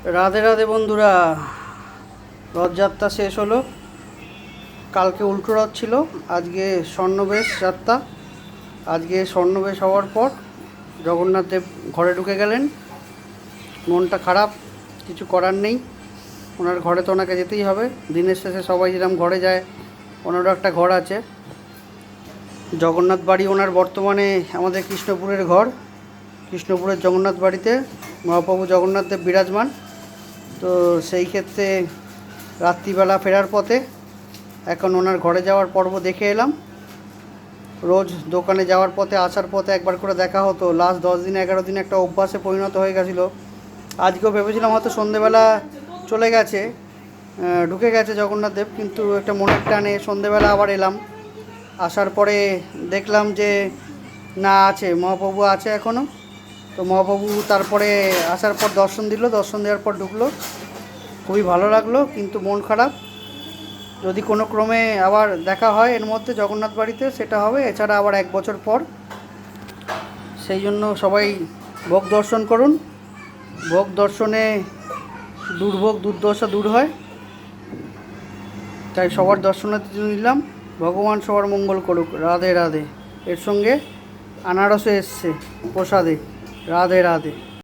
রাধে রাধে বন্ধুরা, রথযাত্রা শেষ হলো। কালকে উল্টো রথ ছিল, আজকে স্বর্ণবেশ যাত্রা। আজকে স্বর্ণবেশ হওয়ার পর জগন্নাথ দেব ঘরে ঢুকে গেলেন। মনটা খারাপ, কিছু করার নেই। ওনার ঘরে তো ওনাকে যেতেই হবে। দিনের শেষে সবাই যেরকম ঘরে যায়, ওনারও একটা ঘর আছে। জগন্নাথ বাড়ি ওনার বর্তমানে আমাদের কৃষ্ণপুরের ঘর। কৃষ্ণপুরের জগন্নাথ বাড়িতে মহাপ্রভু জগন্নাথ দেব বিরাজমান। তো সেই ক্ষেত্রে রাত্রিবেলা ফেরার পথে এখন ওনার ঘরে যাওয়ার পর্ব দেখে এলাম। রোজ দোকানে যাওয়ার পথে আসার পথে একবার করে দেখা হতো। লাস্ট 10 দিন 11 দিন একটা অভ্যাসে পরিণত হয়ে গেছিলো। আজকেও ভেবেছিলাম হয়তো সন্ধেবেলা চলে গেছে, ঢুকে গেছে জগন্নাথ দেব, কিন্তু একটা মনের টানে সন্ধেবেলা আবার এলাম। আসার পরে দেখলাম যে না, আছে, মহাপ্রভু আছে এখনও। তো মহাপ্রভু তারপরে আসার পর দর্শন দিল, দর্শন দেওয়ার পর ঢুকলো। খুবই ভালো লাগলো, কিন্তু মন খারাপ। যদি কোনো ক্রমে আবার দেখা হয় এর মধ্যে জগন্নাথ বাড়িতে, সেটা হবে, এছাড়া আবার 1 বছর পর। সেই জন্য সবাই ভোগ দর্শন করুন। ভোগ দর্শনে দুর্ভোগ দুর্দশা দূর হয়, তাই সবার দর্শনের জন্য নিলাম। ভগবান সবার মঙ্গল করুক। রাধে রাধে। এর সঙ্গে আনারসও এসছে প্রসাদে। রাধে রাধে।